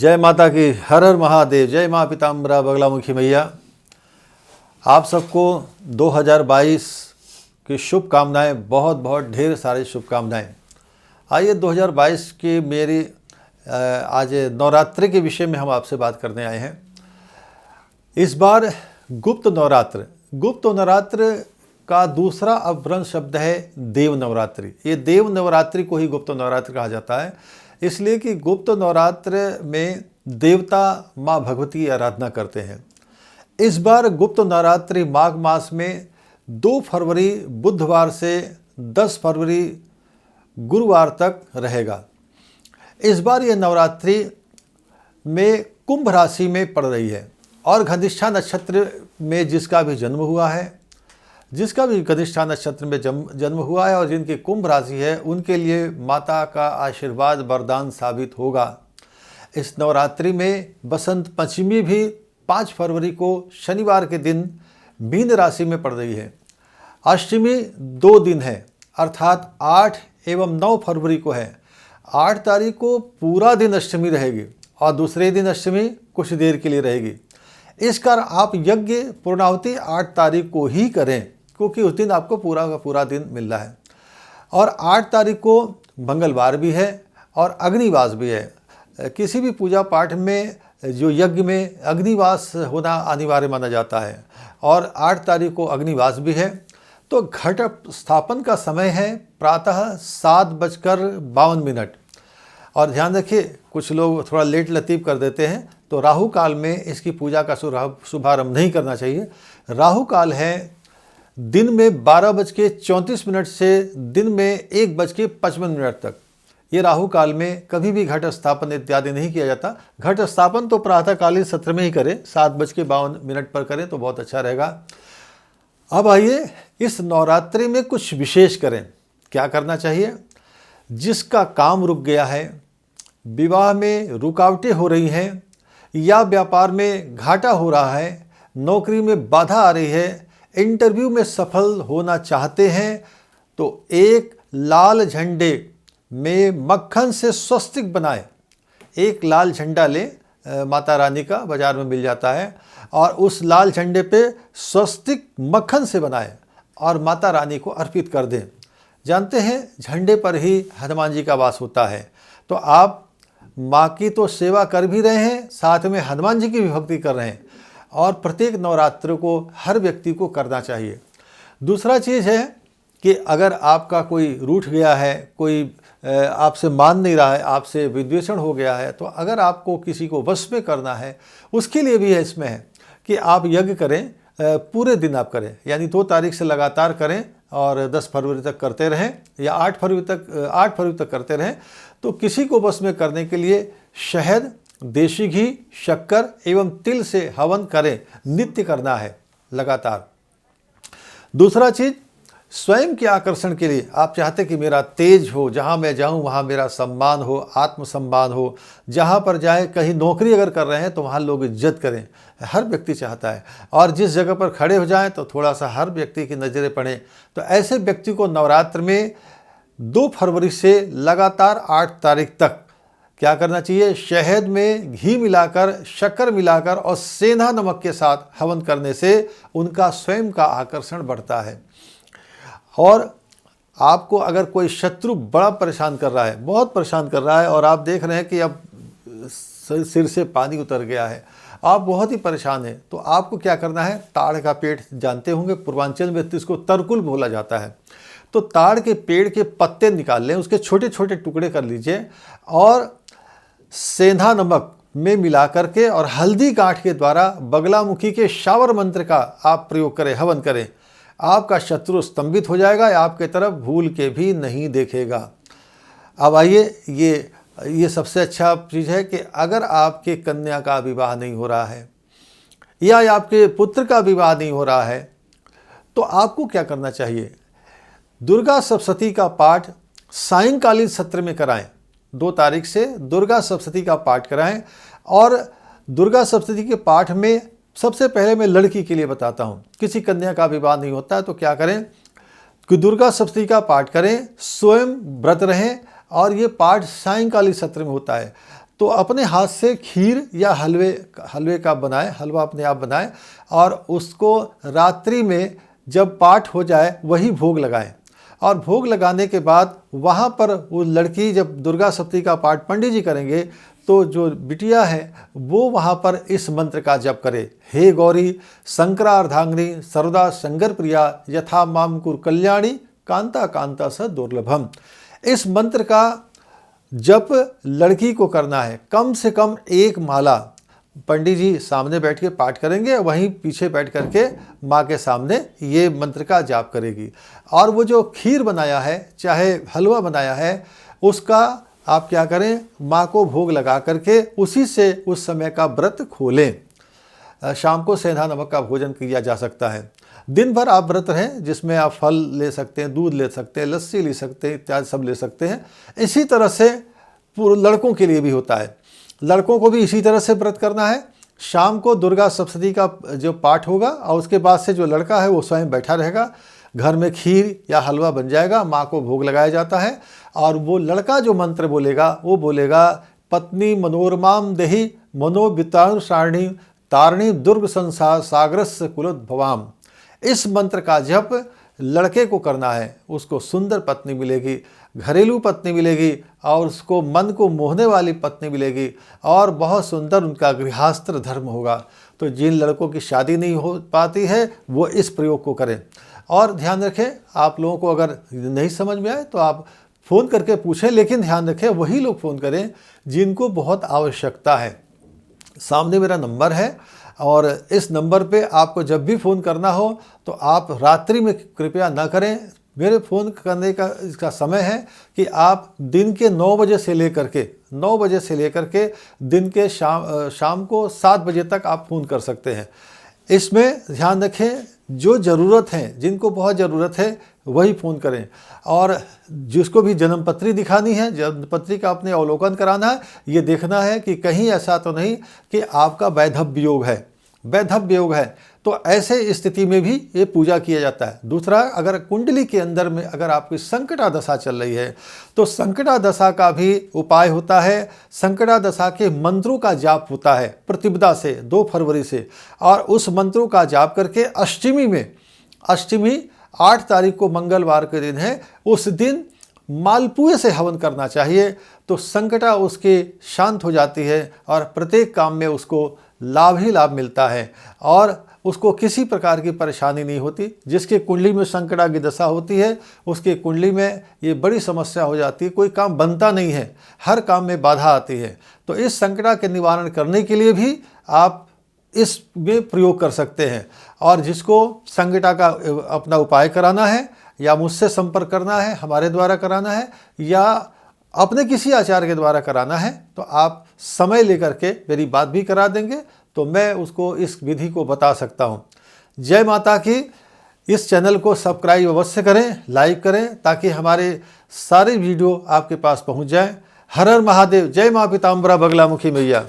जय माता की, हर हर महादेव। जय माँ पीताम्बरा बगलामुखी मैया। आप सबको 2022 की शुभकामनाएं, बहुत बहुत ढेर सारी शुभकामनाएं। आइए 2022 की मेरी आज नवरात्रि के विषय में हम आपसे बात करने आए हैं। इस बार गुप्त नवरात्र का दूसरा अपभ्रंश शब्द है देव नवरात्रि। ये देव नवरात्रि को ही गुप्त नवरात्रि कहा जाता है, इसलिए कि गुप्त नवरात्र में देवता माँ भगवती की आराधना करते हैं। इस बार गुप्त नवरात्रि माघ मास में 2 फरवरी बुधवार से 10 फरवरी गुरुवार तक रहेगा। इस बार यह नवरात्रि में कुंभ राशि में पड़ रही है और घनिष्ठा नक्षत्र में जिसका भी जन्म हुआ है, जिसका भी घनिष्ठा नक्षत्र में जन्म हुआ है और जिनकी कुंभ राशि है, उनके लिए माता का आशीर्वाद वरदान साबित होगा। इस नवरात्रि में बसंत पंचमी भी 5 फरवरी को शनिवार के दिन मीन राशि में पड़ रही है। अष्टमी 2 दिन है, अर्थात 8 एवं 9 फरवरी को है। 8 तारीख को पूरा दिन अष्टमी रहेगी और दूसरे दिन अष्टमी कुछ देर के लिए रहेगी। इस कारण आप यज्ञ पूर्णाहुति 8 तारीख को ही करें, क्योंकि उस दिन आपको पूरा का पूरा दिन मिल रहा है। और 8 तारीख को मंगलवार भी है और अग्निवास भी है। किसी भी पूजा पाठ में जो यज्ञ में अग्निवास होना अनिवार्य माना जाता है और 8 तारीख को अग्निवास भी है। तो घट स्थापन का समय है प्रातः 7:52। और ध्यान रखिए, कुछ लोग थोड़ा लेट लतीफ़ कर देते हैं, तो राहु काल में इसकी पूजा का शुभारंभ नहीं करना चाहिए। राहु काल है दिन में 12:34 से दिन में 1:55 तक। ये राहु काल में कभी भी घट स्थापन इत्यादि नहीं किया जाता। घट स्थापन तो प्रातःकालीन सत्र में ही करें, 7:52 पर करें तो बहुत अच्छा रहेगा। अब आइए इस नवरात्रि में कुछ विशेष करें। क्या करना चाहिए? जिसका काम रुक गया है, विवाह में रुकावटें हो रही हैं या व्यापार में घाटा हो रहा है, नौकरी में बाधा आ रही है, इंटरव्यू में सफल होना चाहते हैं, तो एक लाल झंडे में मक्खन से स्वस्तिक बनाएं। एक लाल झंडा ले, माता रानी का बाजार में मिल जाता है, और उस लाल झंडे पे स्वस्तिक मक्खन से बनाएं और माता रानी को अर्पित कर दें। जानते हैं झंडे पर ही हनुमान जी का वास होता है, तो आप माँ की तो सेवा कर भी रहे हैं, साथ में हनुमान जी की भी भक्ति कर रहे हैं, और प्रत्येक नवरात्र को हर व्यक्ति को करना चाहिए। दूसरा चीज़ है कि अगर आपका कोई रूठ गया है, कोई आपसे मान नहीं रहा है, आपसे विद्वेषण हो गया है, तो अगर आपको किसी को वश में करना है, उसके लिए भी है इसमें है कि आप यज्ञ करें, पूरे दिन आप करें, यानी 2 तारीख से लगातार करें और 10 फरवरी तक करते रहें या 8 फरवरी तक करते रहें। तो किसी को वश में करने के लिए शहद, देशी घी, शक्कर एवं तिल से हवन करें, नित्य करना है लगातार। दूसरा चीज़, स्वयं के आकर्षण के लिए आप चाहते कि मेरा तेज हो, जहाँ मैं जाऊँ वहाँ मेरा सम्मान हो, आत्मसम्मान हो, जहाँ पर जाए, कहीं नौकरी अगर कर रहे हैं तो वहाँ लोग इज्जत करें, हर व्यक्ति चाहता है। और जिस जगह पर खड़े हो जाएं तो थोड़ा सा हर व्यक्ति की नज़रें पड़ें। तो ऐसे व्यक्ति को नवरात्र में 2 फरवरी से लगातार 8 तारीख तक क्या करना चाहिए? शहद में घी मिलाकर, शक्कर मिलाकर और सेंधा नमक के साथ हवन करने से उनका स्वयं का आकर्षण बढ़ता है। और आपको अगर कोई शत्रु बड़ा परेशान कर रहा है, बहुत परेशान कर रहा है, और आप देख रहे हैं कि अब सिर से पानी उतर गया है, आप बहुत ही परेशान हैं, तो आपको क्या करना है? ताड़ का पेड़ जानते होंगे, पूर्वांचल में इसको तरकुल बोला जाता है। तो ताड़ के पेड़ के पत्ते निकाल लें, उसके छोटे छोटे टुकड़े कर लीजिए और सेंधा नमक में मिला करके और हल्दी गांठ के द्वारा बगलामुखी के शावर मंत्र का आप प्रयोग करें, हवन करें। आपका शत्रु स्तंभित हो जाएगा, आपके तरफ भूल के भी नहीं देखेगा। अब आइए, ये सबसे अच्छा चीज़ है कि अगर आपके कन्या का विवाह नहीं हो रहा है या आपके पुत्र का विवाह नहीं हो रहा है, तो आपको क्या करना चाहिए? दुर्गा सप्तशती का पाठ सायंकालीन सत्र में कराएं। 2 तारीख से दुर्गा सप्तशती का पाठ कराएं। और दुर्गा सप्तशती के पाठ में सबसे पहले मैं लड़की के लिए बताता हूँ। किसी कन्या का विवाह नहीं होता है तो क्या करें कि दुर्गा सप्तशती का पाठ करें, स्वयं व्रत रहें, और ये पाठ सायंकालीन सत्र में होता है। तो अपने हाथ से खीर या हलवे का बनाएं, हलवा अपने आप बनाएं और उसको रात्रि में जब पाठ हो जाए वही भोग लगाएं। और भोग लगाने के बाद वहाँ पर वो लड़की, जब दुर्गा सप्तमी का पाठ पंडित जी करेंगे तो जो बिटिया है वो वहाँ पर इस मंत्र का जप करे, हे गौरी शंकरार्धांगिनी सर्वदा शंकर प्रिया यथा माम कुरु कल्याणी कांता कांता स दुर्लभम। इस मंत्र का जप लड़की को करना है। कम से कम 1 माला पंडित जी सामने बैठ के पाठ करेंगे, वहीं पीछे बैठ करके माँ के सामने ये मंत्र का जाप करेगी। और वो जो खीर बनाया है चाहे हलवा बनाया है उसका आप क्या करें, माँ को भोग लगा करके उसी से उस समय का व्रत खोलें। शाम को सेंधा नमक का भोजन किया जा सकता है। दिन भर आप व्रत रहें जिसमें आप फल ले सकते हैं, दूध ले सकते हैं, लस्सी ले सकते हैं, इत्यादि सब ले सकते हैं। इसी तरह से लड़कों के लिए भी होता है, लड़कों को भी इसी तरह से व्रत करना है। शाम को दुर्गा सप्तमी का जो पाठ होगा और उसके बाद से जो लड़का है वो स्वयं बैठा रहेगा, घर में खीर या हलवा बन जाएगा, माँ को भोग लगाया जाता है। और वो लड़का जो मंत्र बोलेगा वो बोलेगा, पत्नी मनोरमाम देहि मनोवितानुसारिणी तारिणी दुर्ग संसार सागरस्य कुलोद्भवाम। इस मंत्र का जप लड़के को करना है, उसको सुंदर पत्नी मिलेगी, घरेलू पत्नी मिलेगी और उसको मन को मोहने वाली पत्नी मिलेगी और बहुत सुंदर उनका गृहस्थ धर्म होगा। तो जिन लड़कों की शादी नहीं हो पाती है वो इस प्रयोग को करें। और ध्यान रखें, आप लोगों को अगर नहीं समझ में आए तो आप फ़ोन करके पूछें, लेकिन ध्यान रखें वही लोग फ़ोन करें जिनको बहुत आवश्यकता है। सामने मेरा नंबर है और इस नंबर पे आपको जब भी फ़ोन करना हो तो आप रात्रि में कृपया ना करें। मेरे फ़ोन करने का इसका समय है कि आप दिन के 9 बजे से लेकर के दिन के शाम को 7 बजे तक आप फ़ोन कर सकते हैं। इसमें ध्यान रखें, जो ज़रूरत है, जिनको बहुत ज़रूरत है वही फ़ोन करें। और जिसको भी जन्मपत्री दिखानी है, जन्मपत्री का अपने अवलोकन कराना है, ये देखना है कि कहीं ऐसा तो नहीं कि आपका वैधव्य योग है, तो ऐसे स्थिति में भी ये पूजा किया जाता है। दूसरा, अगर कुंडली के अंदर में अगर आपकी संकटा दशा चल रही है तो संकटा दशा का भी उपाय होता है। संकटा दशा के मंत्रों का जाप होता है प्रतिपदा से 2 फरवरी से, और उस मंत्रों का जाप करके अष्टमी 8 तारीख को मंगलवार के दिन है, उस दिन मालपुए से हवन करना चाहिए। तो संकटा उसके शांत हो जाती है और प्रत्येक काम में उसको लाभ ही लाभ मिलता है और उसको किसी प्रकार की परेशानी नहीं होती। जिसके कुंडली में संकटा की दशा होती है उसके कुंडली में ये बड़ी समस्या हो जाती है, कोई काम बनता नहीं है, हर काम में बाधा आती है। तो इस संकटा के निवारण करने के लिए भी आप इसमें प्रयोग कर सकते हैं। और जिसको संकटा का अपना उपाय कराना है या मुझसे संपर्क करना है, हमारे द्वारा कराना है या अपने किसी आचार्य के द्वारा कराना है, तो आप समय लेकर के मेरी बात भी करा देंगे तो मैं उसको इस विधि को बता सकता हूँ। जय माता की। इस चैनल को सब्सक्राइब अवश्य करें, लाइक करें ताकि हमारे सारे वीडियो आपके पास पहुँच जाएं। हर हर महादेव। जय माँ पीताम्बरा बगलामुखी मैया।